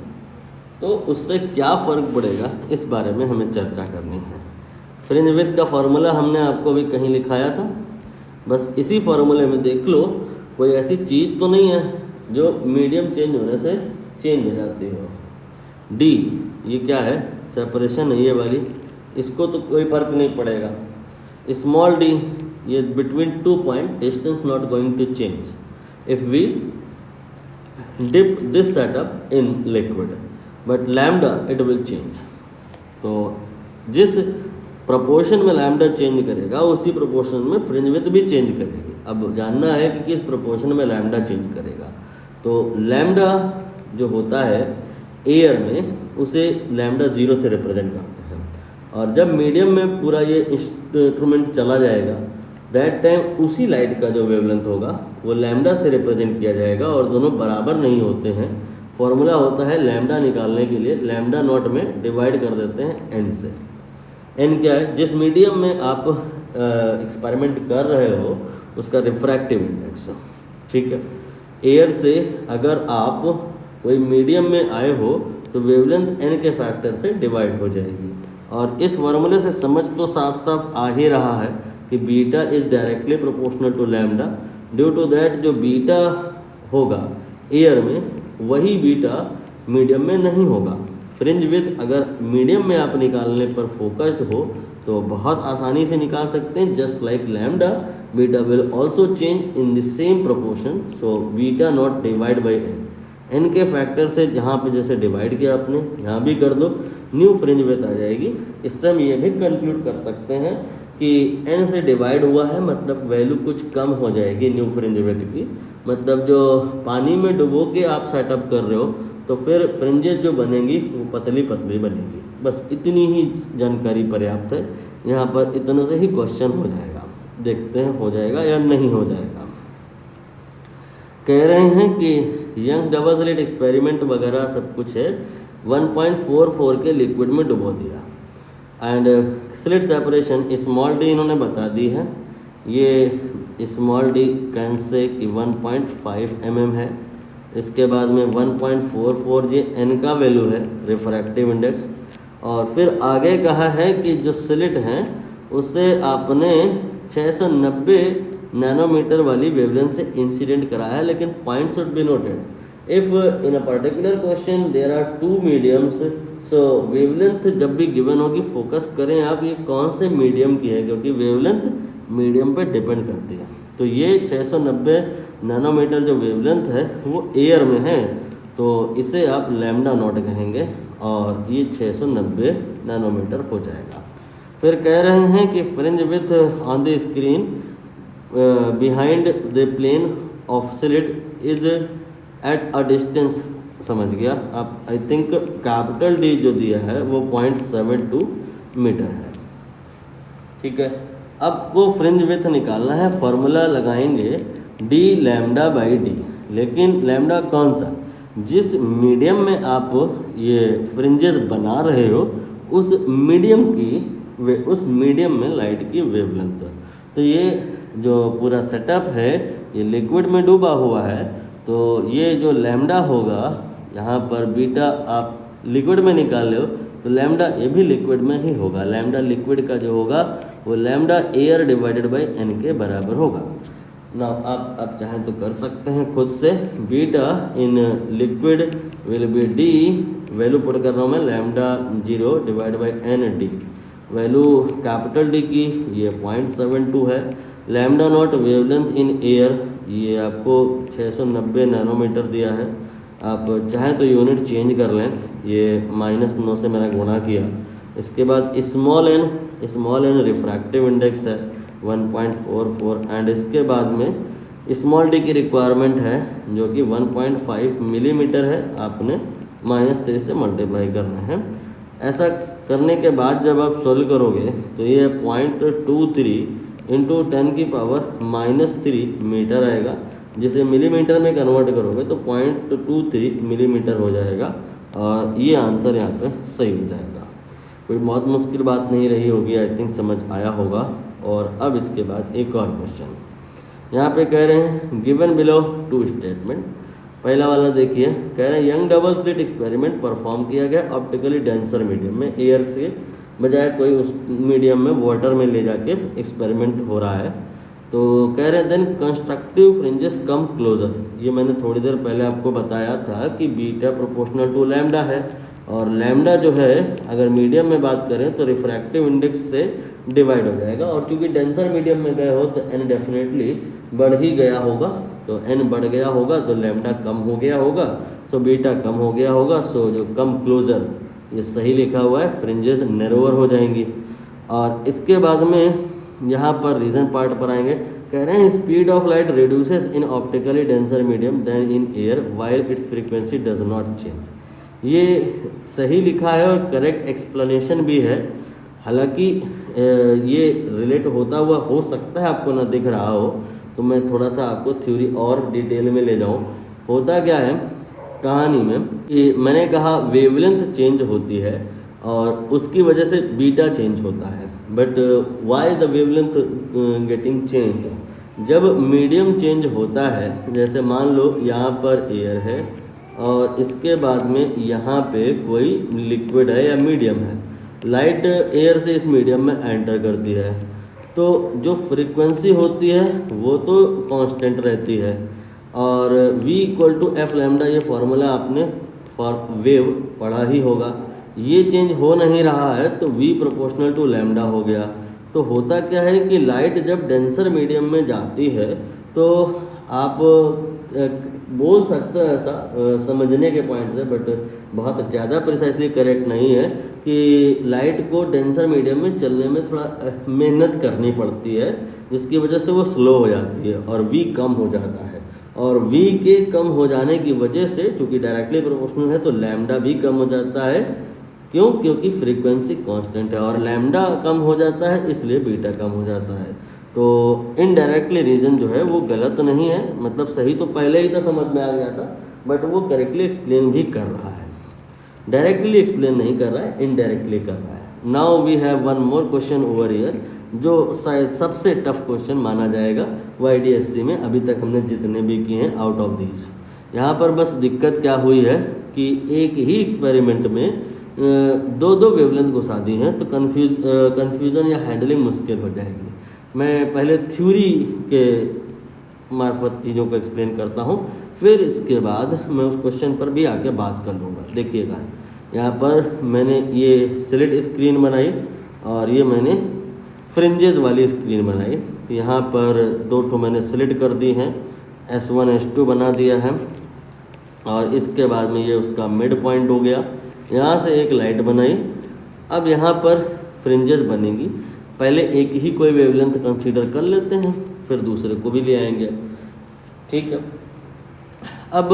तो उससे क्या फ़र्क पड़ेगा, इस बारे में हमें चर्चा करनी है। फ्रिंज विड्थ का फार्मूला हमने आपको भी कहीं लिखाया था, बस इसी फार्मूले में देख लो कोई ऐसी चीज़ तो नहीं है जो मीडियम चेंज होने से चेंज हो जाती हो। डी ये क्या है, सेपरेशन है ये वाली, इसको तो कोई फर्क नहीं पड़ेगा। स्मॉल डी ये between 2 point distance not going to change if we dip this setup in liquid, but lambda it will change. तो जिस प्रोपोर्शन में लैम्डा चेंज करेगा उसी प्रोपोर्शन में फ्रिंज विड्थ भी चेंज करेगी। अब जानना है कि किस प्रोपोर्शन में लैम्डा चेंज करेगा। तो लैम्डा जो होता है एयर में उसे लैम्डा 0 से रिप्रेजेंट करते हैं, और जब मीडियम में पूरा ये इंस्ट्रूमेंट चला जाएगा दैट टाइम उसी लाइट का जो वेवलेंथ होगा वो लैम्डा से रिप्रेजेंट किया जाएगा, और दोनों बराबर नहीं होते हैं। फॉर्मूला होता है लैम्डा निकालने के लिए लैम्डा नॉट में डिवाइड कर देते हैं एन से। एन क्या है, जिस मीडियम में आप एक्सपेरिमेंट कर रहे हो उसका रिफ्रैक्टिव इंडेक्स, ठीक है। एयर से अगर आप कोई मीडियम में आए हो तो वेवलेंथ एन के फैक्टर से डिवाइड हो जाएगी। और इस फार्मूले से समझ तो साफ साफ आ ही रहा है कि beta is directly proportional to lambda. Due to that जो बीटा होगा एयर में वही बीटा मीडियम में नहीं होगा। फ्रिंज विड्थ अगर मीडियम में आप निकालने पर फोकस्ड हो तो बहुत आसानी से निकाल सकते हैं। Just like lambda beta will also change in the same proportion, so beta nought divide by n. N के फैक्टर से जहाँ पे जैसे डिवाइड किया आपने यहाँ भी कर दो, न्यू फ्रिंज विड्थ आ जाएगी। इससे हम ये भी कंक्लूड कर सकते हैं कि एन से डिवाइड हुआ है मतलब वैल्यू कुछ कम हो जाएगी न्यू फ्रिंज विड्थ की। मतलब जो पानी में डुबो के आप सेटअप कर रहे हो तो फिर फ्रिंजेस जो बनेंगी वो पतली पतली बनेगी। बस इतनी ही जानकारी पर्याप्त है। यहाँ पर इतने से ही क्वेश्चन हो जाएगा, देखते हैं हो जाएगा या नहीं हो जाएगा। कह रहे हैं कि यंग डबल स्लिट एक्सपेरिमेंट वगैरह सब कुछ है, 1.44 के लिक्विड में डुबो दिया and slit separation small D इन्होंने बता दी है। ये स्मॉल डी कैन से कि 1.5 mm है। इसके बाद में 1.44 ये एन का वैल्यू है रिफ्रैक्टिव इंडेक्स। और फिर आगे कहा है कि जो स्लिट हैं उसे आपने 690 नैनोमीटर वाली वेवलेंथ से इंसिडेंट कराया है, लेकिन point should be noted if in a particular question there are 2 mediums, so wavelength जब भी गिवन होगी फोकस करें आप ये कौन से मीडियम की है, क्योंकि वेवलेंथ मीडियम पे डिपेंड करती है। तो ये 690 नैनोमीटर जो वेवलेंथ है वो एयर में है, तो इसे आप लैम्डा नॉट कहेंगे और ये 690 नैनोमीटर हो जाएगा। फिर कह रहे हैं कि fringe width on the screen behind the plane of slit is at a distance, समझ गया आप। आई थिंक कैपिटल डी जो दिया है वो 0.72 मीटर है, ठीक है। अब वो फ्रिंज विड्थ निकालना है, फार्मूला लगाएंगे डी लैम्डा बाई डी। लेकिन लैम्डा कौन सा, जिस मीडियम में आप ये फ्रिंजेस बना रहे हो उस मीडियम में लाइट की वेवलेंथ। तो ये जो पूरा सेटअप है ये लिक्विड में डूबा हुआ है, तो ये जो लैम्डा होगा यहाँ पर बीटा आप लिक्विड में निकाल रहे हो तो लैम्डा ये भी लिक्विड में ही होगा। लैम्डा लिक्विड का जो होगा वो lambda air divided by n के बराबर होगा। ना आप चाहें तो कर सकते हैं खुद से। Beta in liquid will be D, value put कर रहा हूँ मैं, lambda 0 divide by n D. Value capital D की ये 0.72 है। Lambda nought wavelength in air ये आपको 690 नैनोमीटर दिया है। आप चाहें तो यूनिट चेंज कर लें, ये -9 से मैंने गुणा किया इसके बाद स्मॉल एन रिफ्रैक्टिव इंडेक्स है 1.44 एंड इसके बाद में स्मॉल डी की रिक्वायरमेंट है जो कि 1.5 मिलीमीटर है, आपने -3 से मल्टीप्लाई करना है। ऐसा करने के बाद जब आप सोल्व करोगे तो ये 0.23 इंटू 10 की पावर -3 मीटर आएगा, जिसे मिलीमीटर में कन्वर्ट करोगे तो 0.23 मिलीमीटर हो जाएगा और ये आंसर यहाँ पे सही हो जाएगा। कोई बहुत मुश्किल बात नहीं रही होगी, आई थिंक समझ आया होगा। और अब इसके बाद एक और क्वेश्चन यहाँ पे कह रहे हैं गिवन बिलो 2 स्टेटमेंट। पहला वाला देखिए, कह रहे हैं young double slit experiment perform किया गया ऑप्टिकली डेंसर मीडियम में, एयर से बजाय कोई उस मीडियम में वाटर में ले जाके एक्सपेरिमेंट हो रहा है। तो कह रहे हैं then constructive fringes come closer. ये मैंने थोड़ी देर पहले आपको बताया था कि बीटा प्रोपोर्शनल टू लैम्डा है और लैम्डा जो है अगर मीडियम में बात करें तो रिफ्रैक्टिव इंडेक्स से डिवाइड हो जाएगा और चूंकि डेंसर मीडियम में गए हो तो एन डेफिनेटली बढ़ ही गया होगा, तो एन बढ़ गया होगा तो लैम्डा कम हो गया होगा, सो बीटा कम हो गया होगा, सो जो कम क्लोजर ये सही लिखा हुआ है, फ्रिंजेस नैरोअर हो जाएंगी। और इसके बाद में यहाँ पर रीजन पार्ट पर आएंगे, कह रहे हैं speed of light reduces in optically denser medium than in air while its frequency does not change. ये सही लिखा है और करेक्ट एक्सप्लेनेशन भी है। हालांकि ये रिलेट होता हुआ हो सकता है आपको ना दिख रहा हो, तो मैं थोड़ा सा आपको थ्योरी और डिटेल में ले जाऊँ। होता क्या है कहानी में कि मैंने कहा वेवलेंथ चेंज होती है और उसकी वजह से बीटा चेंज होता है, but why the wavelength getting change? जब मीडियम चेंज होता है, जैसे मान लो यहाँ पर एयर है और इसके बाद में यहाँ पे कोई लिक्विड है या मीडियम है, लाइट एयर से इस मीडियम में एंटर करती है, तो जो फ्रीक्वेंसी होती है वो तो कांस्टेंट रहती है और v = f लैम्डा, ये फॉर्मूला आपने फॉर वेव पढ़ा ही होगा। ये चेंज हो नहीं रहा है तो v प्रोपोर्शनल टू लैम्डा हो गया। तो होता क्या है कि लाइट जब डेंसर मीडियम में जाती है तो आप बोल सकते हो ऐसा समझने के पॉइंट से, बट बहुत ज़्यादा प्रिसाइसली करेक्ट नहीं है कि लाइट को डेंसर मीडियम में चलने में थोड़ा मेहनत करनी पड़ती है, जिसकी वजह से वो स्लो हो जाती है और v कम हो जाता है। और v के कम हो जाने की वजह से चूँकि डायरेक्टली प्रोपोर्शनल है तो लैम्डा भी कम हो जाता है। क्यों? क्योंकि फ्रीक्वेंसी कांस्टेंट है और लैम्डा कम हो जाता है इसलिए बीटा कम हो जाता है। तो इनडायरेक्टली रीज़न जो है वो गलत नहीं है, मतलब सही तो पहले ही तो समझ में आ गया था, बट वो करेक्टली एक्सप्लेन भी कर रहा है, डायरेक्टली एक्सप्लेन नहीं कर रहा है, इनडायरेक्टली कर रहा है। Now we have one more question over here, जो शायद सबसे टफ क्वेश्चन माना जाएगा YDSC में अभी तक हमने जितने भी किए हैं आउट ऑफ दीज। यहाँ पर बस दिक्कत क्या हुई है कि एक ही एक्सपेरिमेंट में दो वेवलेंथ घुसा दी हैं, तो कन्फ्यूज़न या हैंडलिंग मुश्किल हो जाएगी। मैं पहले थ्योरी के मार्फत चीज़ों को एक्सप्लेन करता हूँ, फिर इसके बाद मैं उस क्वेश्चन पर भी आके बात कर लूँगा। देखिएगा यहाँ पर मैंने ये स्लिट स्क्रीन बनाई और ये मैंने फ्रिंजेस वाली स्क्रीन बनाई। यहाँ पर 2 ठो मैंने स्लिट कर दी हैं, S1 S2 बना दिया है और इसके बाद में ये उसका मिड पॉइंट हो गया। यहाँ से एक लाइट बनाई, अब यहाँ पर फ्रिंजेस बनेगी। पहले एक ही कोई वेवलेंथ कंसीडर कर लेते हैं, फिर दूसरे को भी ले आएंगे, ठीक है। अब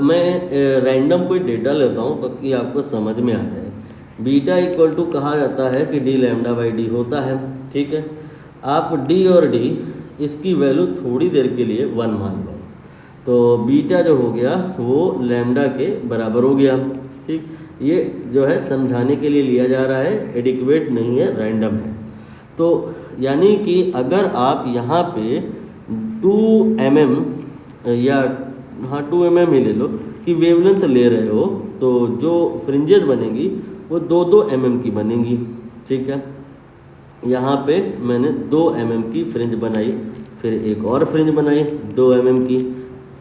मैं रैंडम कोई डेटा लेता हूँ ताकि आपको समझ में आ जाए। बीटा = कहा जाता है कि d λ/d होता है, ठीक है। आप d और d इसकी वैल्यू थोड़ी देर के लिए 1 मान लो, तो बीटा जो हो गया वो लैम्डा के बराबर हो गया, ठीक। ये जो है समझाने के लिए लिया जा रहा है, एडिक्वेट नहीं है, रैंडम है। तो यानी कि अगर आप यहाँ पे 2 mm या 2 mm ही ले लो कि वेवलेंथ ले रहे हो, तो जो फ्रिंजेस बनेगी वो 2-2 mm की बनेगी, ठीक है। यहाँ पे मैंने 2 mm की फ्रिंज बनाई, फिर एक और फ्रिंज बनाई 2 mm की,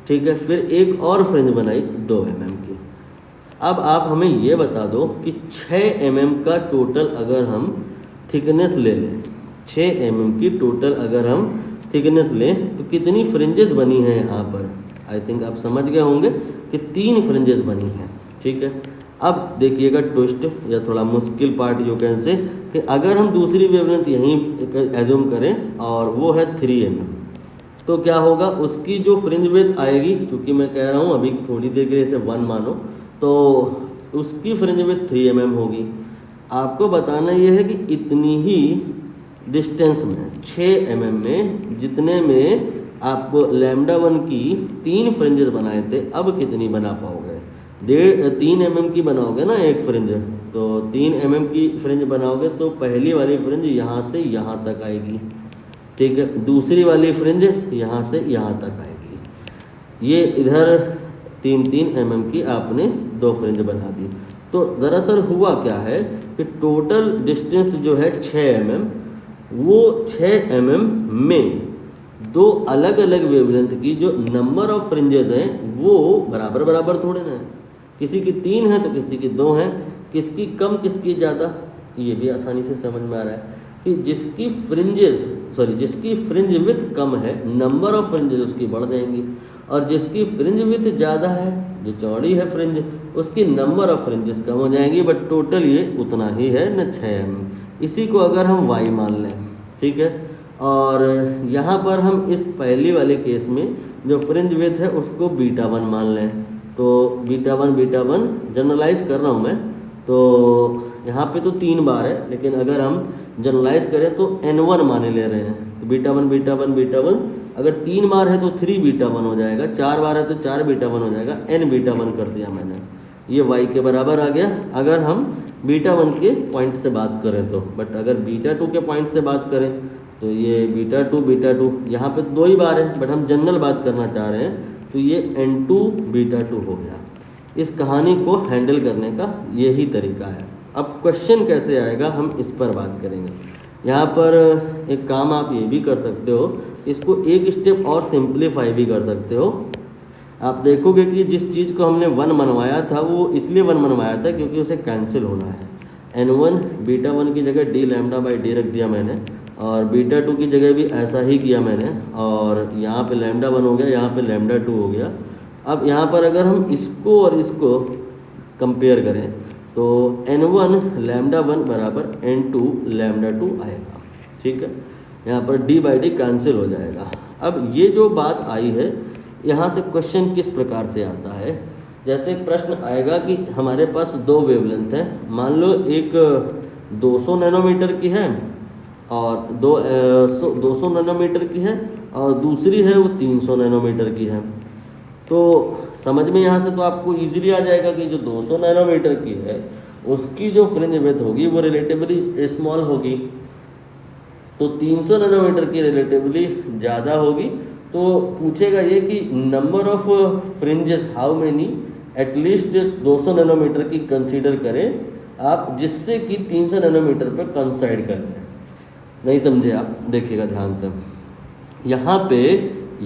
ठीक है, फिर एक और फ्रिंज बनाई 2 mm की। अब आप हमें ये बता दो कि 6 mm का टोटल अगर हम थिकनेस ले लें, 6 mm की टोटल अगर हम थिकनेस लें तो कितनी फ्रिंजेस बनी हैं यहाँ पर? आई थिंक आप समझ गए होंगे कि 3 फ्रिंजेस बनी हैं, ठीक है। अब देखिएगा ट्विस्ट या थोड़ा मुश्किल पार्ट यू कैन से कि अगर हम दूसरी वेवलेंथ यहीं एज्यूम करें और वो है 3 mm, तो क्या होगा, उसकी जो फ्रिंज विड्थ आएगी, क्योंकि मैं कह रहा हूँ अभी थोड़ी देर के लिए इसे 1 मानो, तो उसकी फ्रिंज विड्थ 3 mm होगी। आपको बताना ये है कि इतनी ही डिस्टेंस में 6 mm में जितने में आप λ1 की 3 फ्रिंजेस बनाए थे, अब कितनी बना पाओगे? 3 mm की बनाओगे ना एक फ्रिंज, तो 3 mm की फ्रिंज बनाओगे तो पहली वाली फ्रिंज यहाँ से यहाँ तक आएगी, ठीक है। दूसरी वाली फ्रिंज यहाँ से यहाँ तक आएगी। ये इधर 3-3 mm की आपने 2 फ्रिंज बना दी। तो दरअसल हुआ क्या है कि टोटल डिस्टेंस जो है 6 mm, वो 6 mm में 2 अलग अलग वेवलेंथ की जो नंबर ऑफ फ्रिंजेस हैं वो बराबर बराबर थोड़े ना है। किसी की 3 है तो किसी की 2 हैं, किसकी कम किसकी ज़्यादा, ये भी आसानी से समझ में आ रहा है कि जिसकी फ्रिंज विथ कम है, नंबर ऑफ फ्रिंजेस उसकी बढ़ जाएंगी, और जिसकी फ्रिंज विथ ज़्यादा है, जो चौड़ी है फ्रिंज, उसकी नंबर ऑफ फ्रिंजेस कम हो जाएंगी, बट टोटल ये उतना ही है न 6 mm। इसी को अगर हम y मान लें, ठीक है। और यहाँ पर हम इस पहली वाले केस में जो फ्रिंज विथ है उसको β1 मान लें, तो β1 जनरलाइज कर रहा हूँ मैं, तो यहाँ पे तो 3 बार है, लेकिन अगर हम जनरलाइज करें तो n1 माने ले रहे हैं, तो β1 अगर 3 बार है तो 3 β1 हो जाएगा, 4 बार है तो 4 β1 हो जाएगा, n β1 कर दिया मैंने, ये y के बराबर आ गया अगर हम β1 के पॉइंट से बात करें तो। बट अगर β2 के पॉइंट से बात करें तो ये β2 यहाँ पे 2 ही बार है, बट हम जनरल बात करना चाह रहे हैं, तो ये n2 β2 हो गया। इस कहानी को हैंडल करने का यही तरीका है। अब क्वेश्चन कैसे आएगा हम इस पर बात करेंगे। यहाँ पर एक काम आप ये भी कर सकते हो, इसको एक स्टेप और सिंप्लीफाई भी कर सकते हो। आप देखोगे कि जिस चीज़ को हमने 1 मनवाया था वो इसलिए 1 मनवाया था क्योंकि उसे कैंसिल होना है। n1 β1 की जगह dλ/d रख दिया मैंने, और β2 की जगह भी ऐसा ही किया मैंने, और यहाँ पे λ1 हो गया, यहाँ पे λ2 हो गया। अब यहाँ पर अगर हम इसको और इसको कंपेयर करें तो n1 λ1 बराबर n2 λ2 आएगा, ठीक है। यहाँ पर d/d कैंसिल हो जाएगा। अब ये जो बात आई है, यहाँ से क्वेश्चन किस प्रकार से आता है, जैसे प्रश्न आएगा कि हमारे पास 2 वेवलेंथ है, मान लो एक 200 नैनोमीटर की है और 200 नैनोमीटर की है, और दूसरी है वो 300 नैनोमीटर की है। तो समझ में यहाँ से तो आपको इजीली आ जाएगा कि जो 200 नैनोमीटर की है उसकी जो फ्रिंज विड्थ होगी वो रिलेटिवली स्मॉल होगी, तो 300 नैनोमीटर की रिलेटिवली ज़्यादा होगी। तो पूछेगा ये कि number of fringes how many, at least 200 nanometre की कंसीडर करें आप, जिससे कि 300 नैनोमीटर पर कंसाइड कर दें। नहीं समझे आप, देखिएगा ध्यान से। यहाँ पे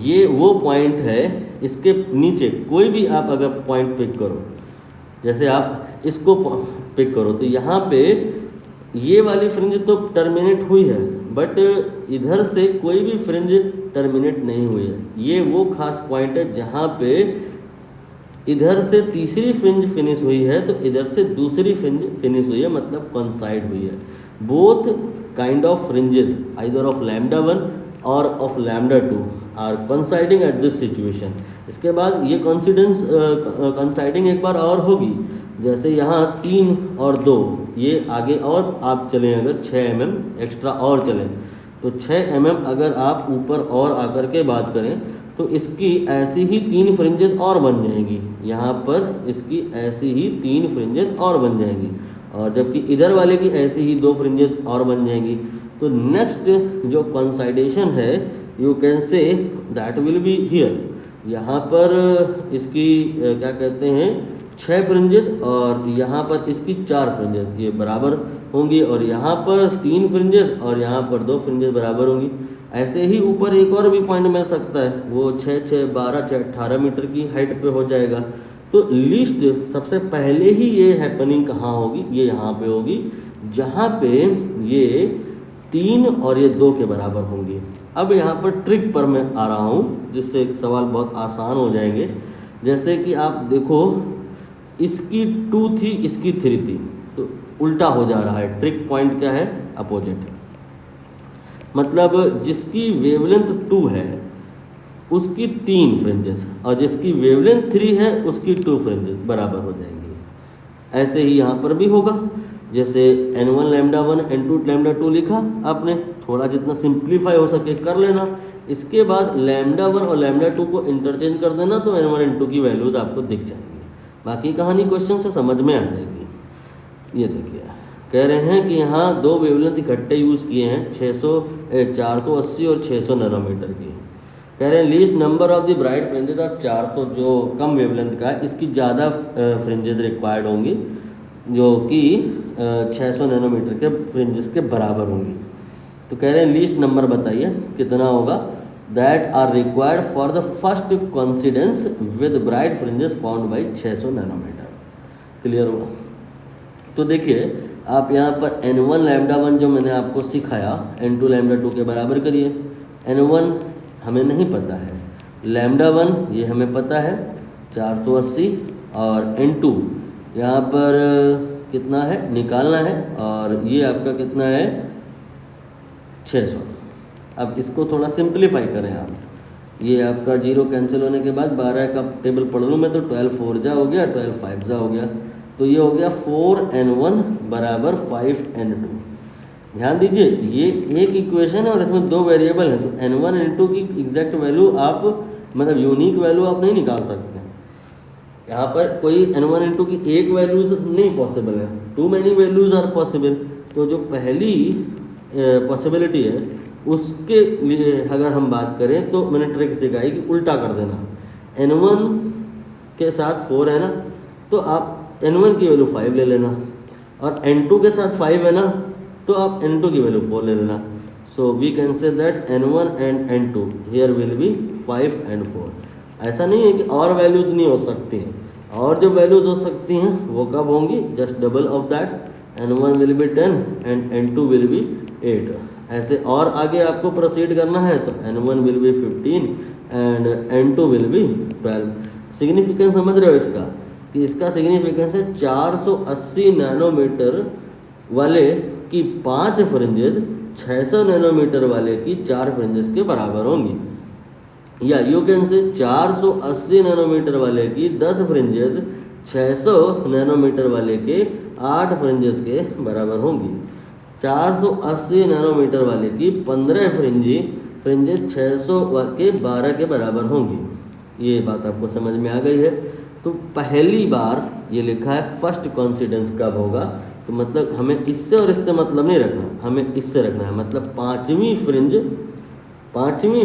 ये वो पॉइंट है, इसके नीचे कोई भी आप अगर पॉइंट पिक करो, जैसे आप इसको पिक करो, तो यहाँ पे ये वाली फ्रिंज तो टर्मिनेट हुई है, बट इधर से कोई भी फ्रिंज टर्मिनेट नहीं हुई है। ये वो खास पॉइंट है जहाँ पे इधर से तीसरी फ्रिंज फिनिश हुई है तो इधर से दूसरी फ्रिंज फिनिश हुई है, मतलब कंसाइड हुई है। Both kind of fringes either of λ1 और of λ2 are coinciding at this situation. इसके बाद ये कंसाइडिंग एक बार और होगी, जैसे यहाँ 3 और 2, ये आगे और आप चलें अगर 6 mm एक्स्ट्रा और चलें तो 6 mm अगर आप ऊपर और आकर के बात करें तो इसकी ऐसी ही 3 फ्रिंजेस और बन जाएंगी, यहाँ पर इसकी ऐसी ही 3 फ्रिंजेस और बन जाएंगी, और जबकि इधर वाले की ऐसी ही 2 फ्रिंजेस और बन जाएंगी। तो नेक्स्ट जो कंसाइडेशन है you can say that will be here. यहाँ पर इसकी क्या कहते हैं 6 फ्रिंजेस और यहाँ पर इसकी 4 फ्रिंजेस, ये बराबर होंगी, और यहाँ पर 3 फ्रिंजेस और यहाँ पर 2 फ्रिंजेस बराबर होंगी। ऐसे ही ऊपर एक और भी पॉइंट मिल सकता है, वो 6, 6, 12, 6, 18 मीटर की हाइट पे हो जाएगा। तो लीस्ट सबसे पहले ही ये हैपनिंग कहाँ होगी, ये यहाँ पे होगी, जहाँ पे ये 3 और ये 2 के बराबर होंगी। अब यहाँ पर ट्रिक पर मैं आ रहा हूँ, जिससे एक सवाल बहुत आसान हो जाएंगे। जैसे कि आप देखो इसकी 2 थी, इसकी 3 थी, तो उल्टा हो जा रहा है। ट्रिक पॉइंट क्या है? अपोजिट। मतलब जिसकी वेवलेंथ 2 है उसकी 3 फ्रिंजेस और जिसकी वेवलेंथ 3 है उसकी 2 फ्रिंजेस बराबर हो जाएंगी। ऐसे ही यहाँ पर भी होगा। जैसे n1 लैम्डा 1 n2 लैम्डा 2 लिखा आपने, थोड़ा जितना सिंप्लीफाई हो सके कर लेना। इसके बाद लैम्डा 1 और लैम्डा 2 को इंटरचेंज कर देना तो n1 n2 की वैल्यूज़ आपको दिख जाएंगी। बाकी कहानी क्वेश्चन से समझ में आ जाएगी। ये देखिए कह रहे हैं कि यहाँ 2 वेवलेंथ इकट्ठे यूज़ किए हैं 480 और 600 नैनोमीटर की। कह रहे हैं least number of the bright fringes of 400, जो कम वेवलेंथ का है इसकी ज़्यादा फ्रिंजेस रिक्वायर्ड होंगी जो कि 600 नैनोमीटर के फ्रिंजेस के बराबर होंगी। तो कह रहे हैं लीस्ट नंबर बताइए कितना होगा that are required for the first coincidence with bright fringes found by 600 nanometre. Clear होगा? तो देखिए आप यहाँ पर n1 लैम्डा 1 जो मैंने आपको सिखाया n2 लैम्डा 2 के बराबर करिए। n1 हमें नहीं पता है, लैम्डा 1 ये हमें पता है 480 और n2 यहाँ पर कितना है निकालना है और ये आपका कितना है 600। अब इसको थोड़ा सिंप्लीफाई करें आप, ये आपका 0 कैंसिल होने के बाद 12 का टेबल पढ़ लूँ मैं तो 12 4 जा हो गया, 12 5 जा हो गया, तो ये हो गया 4n1 बराबर 5n2। ध्यान दीजिए ये एक इक्वेशन है और इसमें 2 वेरिएबल हैं, तो n1 n2 की एग्जैक्ट वैल्यू आप मतलब यूनिक वैल्यू आप नहीं निकाल सकते। यहाँ पर कोई n1 n2 की एक वैल्यूज नहीं पॉसिबल है, too many values are possible. तो जो पहली पॉसिबिलिटी है उसके लिए अगर हम बात करें तो मैंने ट्रिक सिखाई कि उल्टा कर देना। n1 के साथ 4 है ना, तो आप n1 की वैल्यू 5 ले लेना और n2 के साथ 5 है ना, तो आप n2 की वैल्यू 4 ले लेना। So we can say that n1 and n2 here will be 5 and 4। ऐसा नहीं है कि और वैल्यूज नहीं हो सकती हैं, और जो वैल्यूज हो सकती हैं वो कब होंगी? Just double of that, n1 will be 10 and n2 will be 8। ऐसे और आगे आपको प्रोसीड करना है तो n1 will be 15 and n2 will be 12। Significance समझ रहे हो इसका कि इसका सिग्निफिकेंस है 480 नैनोमीटर वाले की 5 फ्रिंजेस 600 नैनोमीटर वाले की 4 फ्रिंजेस के बराबर होंगी, या यू कैन से 480 नैनोमीटर वाले की 10 फ्रिंजेस 600 नैनोमीटर वाले के 8 फ्रिंजेस के बराबर होंगी। 480 नैनोमीटर वाले की 15 फ्रिंजेस 600 के 12 के बराबर होंगी। ये बात आपको समझ में आ गई है। तो पहली बार ये लिखा है फर्स्ट कॉन्सिडेंस कब होगा, तो मतलब हमें इससे और इससे मतलब नहीं रखना, हमें इससे रखना है। मतलब पाँचवीं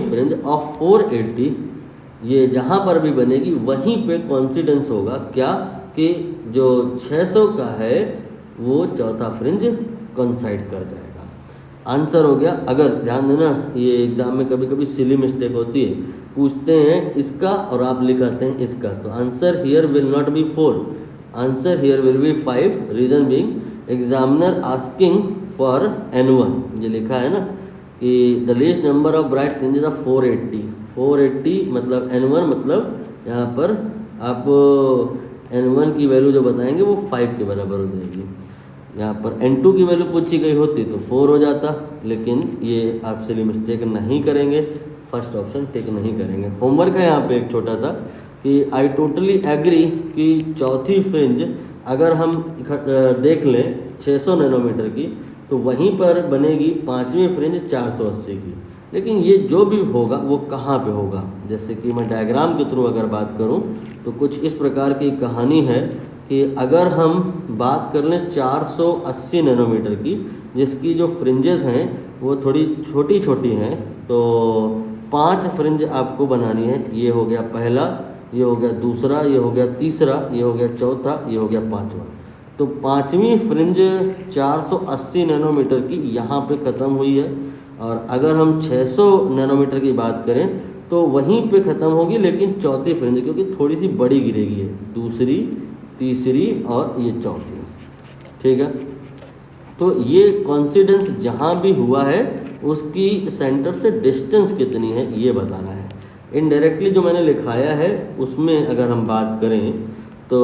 फ्रिंज ऑफ 480 ये जहाँ पर भी बनेगी वहीं पे कॉन्सिडेंस होगा क्या कि जो 600 का है वो चौथा फ्रिंज कॉन्साइड कर जाएगा। आंसर हो गया। अगर ध्यान देना ये एग्ज़ाम में कभी कभी सिली मिस्टेक होती है, पूछते हैं इसका और आप लिखाते हैं इसका, तो answer here will not B 4, answer here will be 5। Reason being examiner asking for n1, ये लिखा है ना कि the least number of bright fringes of 480 मतलब n1 मतलब यहाँ पर आप n1 की वैल्यू जो बताएंगे वो 5 के बराबर हो जाएगी। यहाँ पर n2 की वैल्यू पूछी गई होती तो 4 हो जाता, लेकिन ये आप सिली मिस्टेक नहीं करेंगे, फर्स्ट ऑप्शन टिक नहीं करेंगे। होमवर्क है यहाँ पे एक छोटा सा कि आई टोटली एग्री कि चौथी फ्रिंज अगर हम देख लें 600 नैनोमीटर की तो वहीं पर बनेगी पाँचवीं फ्रिंज 480 की। लेकिन ये जो भी होगा वो कहाँ पे होगा, जैसे कि मैं डायग्राम के थ्रू अगर बात करूँ तो कुछ इस प्रकार की कहानी है कि अगर हम बात कर लें 480 नैनोमीटर की जिसकी जो फ्रिंजेस हैं वो थोड़ी छोटी छोटी हैं, तो 5 फ्रिंज आपको बनानी है। ये हो गया पहला, ये हो गया दूसरा, ये हो गया तीसरा, ये हो गया चौथा, ये हो गया पाँचवा। तो पाँचवीं फ्रिंज 480 नैनोमीटर की यहाँ पे ख़त्म हुई है, और अगर हम 600 नैनोमीटर की बात करें तो वहीं पे ख़त्म होगी, लेकिन चौथी फ्रिंज क्योंकि थोड़ी सी बड़ी गिरेगी है, दूसरी, तीसरी और ये चौथी। ठीक है, तो ये कॉन्सिडेंस जहाँ भी हुआ है उसकी सेंटर से डिस्टेंस कितनी है ये बताना है। इनडायरेक्टली जो मैंने लिखाया है उसमें अगर हम बात करें तो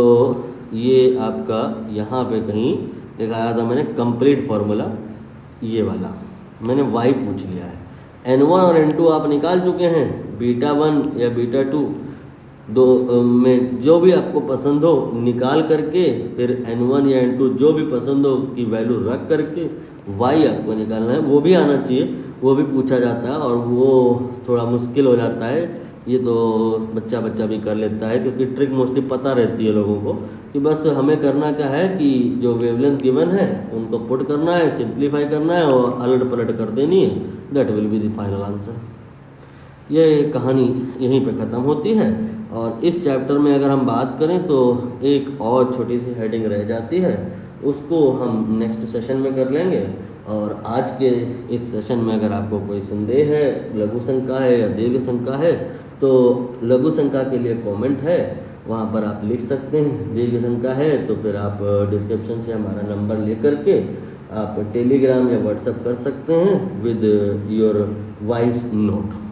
ये आपका यहाँ पे कहीं दिखाया था मैंने कंप्लीट फार्मूला, ये वाला मैंने y पूछ लिया है। n1 और n2 आप निकाल चुके हैं, बीटा 1 या बीटा 2 दो में जो भी आपको पसंद हो निकाल करके फिर n1 या n2 जो भी पसंद हो की वैल्यू रख करके y आपको निकालना है। वो भी आना चाहिए, वो भी पूछा जाता है और वो थोड़ा मुश्किल हो जाता है, ये तो बच्चा भी कर लेता है क्योंकि ट्रिक मोस्टली पता रहती है लोगों को कि बस हमें करना क्या है कि जो वेवलेंथ गिवन है उनको पुट करना है, सिंप्लीफाई करना है और अलट पलट कर देनी है, that will be the final answer. ये कहानी यहीं पे ख़त्म होती है। और इस चैप्टर में अगर हम बात करें तो एक और छोटी सी हेडिंग रह जाती है, उसको हम नेक्स्ट सेशन में कर लेंगे। और आज के इस सेशन में अगर आपको कोई संदेह है, लघु शंका है या दीर्घ शंका है, तो लघु शंका के लिए कमेंट है, वहाँ पर आप लिख सकते हैं। दीर्घ शंका है तो फिर आप डिस्क्रिप्शन से हमारा नंबर ले करके आप टेलीग्राम या व्हाट्सएप कर सकते हैं विद योर वॉइस नोट।